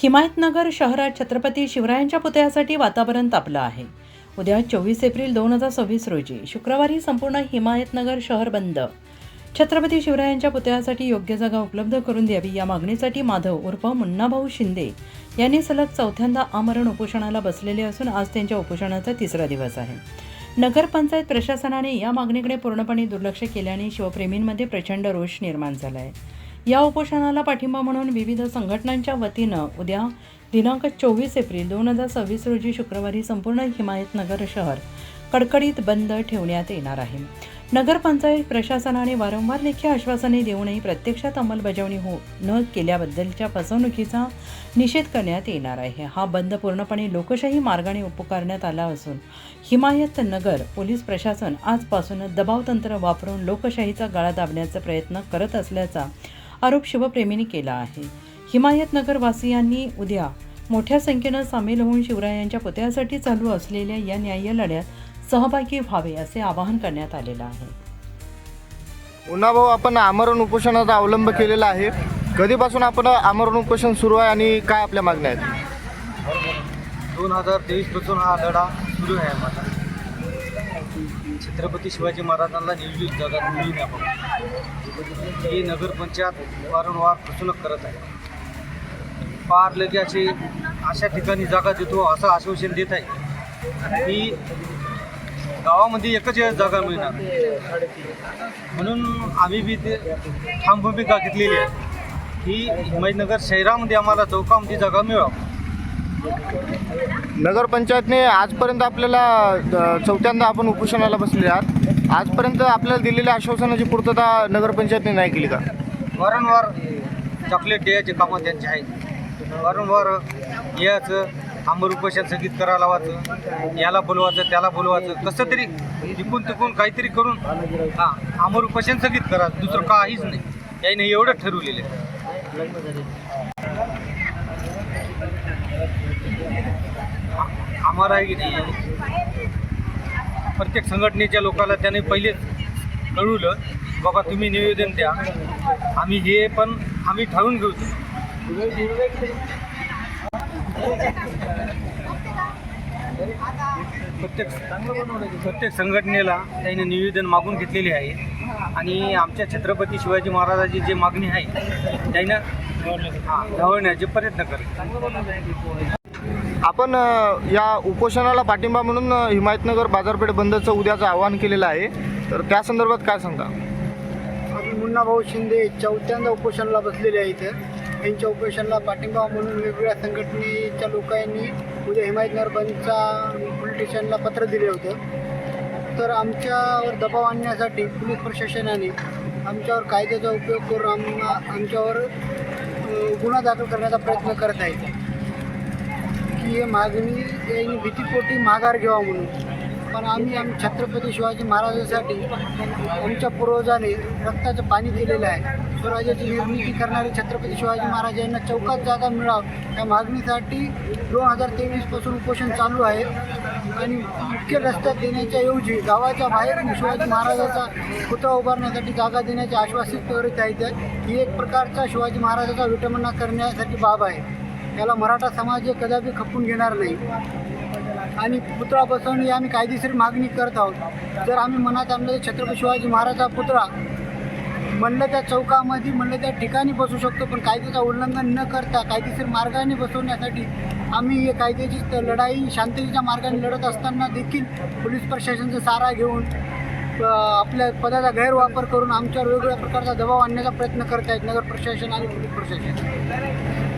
हिमायतनगर शहरात छत्रपती शिवरायांच्या पुतळ्यासाठी वातावरण तापलं आहे। उद्या 24 एप्रिल 2026 रोजी शुक्रवारी संपूर्ण हिमायतनगर शहर बंद। छत्रपती शिवरायांच्या पुतळ्यासाठी योग्य जागा उपलब्ध करून द्यावी या मागणीसाठी माधव उर्फ मुन्नाभाऊ शिंदे यांनी सलग चौथ्यांदा आमरण उपोषणाला बसलेले असून आज त्यांच्या उपोषणाचा तिसरा दिवस आहे। नगरपंचायत प्रशासनाने या मागणीकडे पूर्णपणे दुर्लक्ष केल्याने शिवप्रेमींमध्ये प्रचंड रोष निर्माण झाला आहे। या उपोषणाला पाठिंबा म्हणून विविध संघटनांच्या वतीनं उद्या दिनांक 24 एप्रिल 2026 रोजी शुक्रवारी संपूर्ण हिमायतनगर शहर कडकडीत बंद ठेवण्यात येणार आहे। नगरपंचायत प्रशासनाने वारंवार लेखी आश्वासने देऊनही प्रत्यक्षात अंमलबजावणी न केल्याबद्दलच्या फसवणुकीचा निषेध करण्यात येणार आहे। हा बंद पूर्णपणे लोकशाही मार्गाने पुकारण्यात आला असून हिमायतनगर पोलीस प्रशासन आजपासून दबावतंत्र वापरून लोकशाहीचा गळा दाबण्याचा प्रयत्न करत असल्याचा आरोप शिवप्रेमींनी केला आहे। हिमायतनगर वासियांनी उद्या मोठ्या संख्येनं सामील होऊन शिवरायांच्या पुतळ्यासाठी चालू असलेल्या या न्याय्य लढ्यात सहभागी व्हावे असे आवाहन करण्यात आलेलं आहे। मुन्नाभाऊ, आपण आमरण उपोषणाचा अवलंब केलेला आहे। कधीपासून आपण आमरण उपोषण सुरू आहे आणि काय आपल्या मागण्या आहेत? 2023 पासून हा लढा सुरू आहे माझा। छत्रपती शिवाजी महाराजांना नियोजित जागा मिळण्याबाबत ही नगरपंचायत वारंवार फसवणूक करत आहे। फार लगे अशा ठिकाणी जागा देतो असं आश्वासन देत आहे की गावामध्ये एकच जागा मिळणार, म्हणून आम्ही बी ते ठाम भूमिका घेतलेली आहे की हिमायतनगर शहरामध्ये आम्हाला चौकामध्ये जागा मिळावी। नगरपंचायतने आजपर्यंत आपल्याला चौथ्यांदा आपण उपोषणाला बसलेले आहात। आजपर्यंत आपल्याला दिलेल्या आश्वासनाची पूर्तता नगरपंचायतने नाही केली का? वारंवार चॉकलेट द्यायचे कामं त्यांचे आहेत। वारंवार याचं आमरण उपोषण स्थगित करायला लावायचं, याला बोलवायचं त्याला बोलवायचं, कसं तरी टिकून टिकून काहीतरी करून आमरण उपोषण स्थगित करा, दुसरं काहीच नाही। याने एवढं ठरवलेलं आहे। आम्हाला की नाही प्रत्येक संघटनेच्या लोकांना त्याने पहिलेच कळवलं, बाबा तुम्ही निवेदन द्या, आम्ही हे पण आम्ही ठरवून घेऊ। प्रत्येक संघटनेला त्याने निवेदन मागून घेतलेले आहे आणि आमच्या छत्रपती शिवाजी महाराजांची जी मागणी आहे त्यानं धावण्याचे प्रयत्न करत। आपण या उपोषणाला पाठिंबा म्हणून हिमायतनगर बाजारपेठ बंदचं उद्याचं आवाहन केलेलं आहे, तर त्या संदर्भात काय सांगता? आम्ही मुन्नाभाऊ शिंदे चौथ्यांदा उपोषणाला बसलेले आहे। इथं यांच्या उपोषणाला पाठिंबा म्हणून वेगवेगळ्या संघटनेच्या लोकांनी उद्या हिमायतनगर बंदचा पोलीस स्टेशनला पत्र दिले होतं। तर आमच्यावर दबाव आणण्यासाठी पोलीस प्रशासनाने आमच्यावर कायद्याचा उपयोग करून आमच्यावर गुन्हा दाखल करण्याचा प्रयत्न करत आहेत की हे मागणी यांनी भीतीपोटी माघार घ्यावा म्हणून। पण आम्ही छत्रपती शिवाजी महाराजांसाठी आमच्या पूर्वजांनी रक्ताचं पाणी केलेलं आहे। स्वराज्याची निर्मिती करणारे छत्रपती शिवाजी महाराज यांना चौकात जागा मिळावं या मागणीसाठी 2023 पासून उपोषण चालू आहे आणि मुख्य रस्त्यात देण्याच्या ऐवजी गावाच्या बाहेर शिवाजी महाराजाचा पुतळा उभारण्यासाठी जागा देण्याचे आश्वासित करीत आहेत। ही एक प्रकारचा शिवाजी महाराजाचा विटंबना करण्यासाठी बाब आहे। याला मराठा समाज कदापि खपून घेणार नाही आणि पुतळा बसवणे आम्ही कायदेशीर मागणी करत आहोत। जर आम्ही मनात आणलं छत्रपती शिवाजी महाराजाचा पुतळा म्हणलं त्या चौकामध्ये म्हणलं त्या ठिकाणी बसू शकतो, पण कायद्याचं उल्लंघन न करता कायदेशीर मार्गाने बसवण्यासाठी आम्ही हे कायद्याची लढाई शांततेच्या मार्गाने लढत असताना देखील पोलीस प्रशासनाचा सहारा घेऊन आपल्या पदाचा गैरवापर करून आमच्यावर वेगवेगळ्या प्रकारचा दबाव आणण्याचा प्रयत्न करत आहेत नगर प्रशासन आणि पोलीस प्रशासन।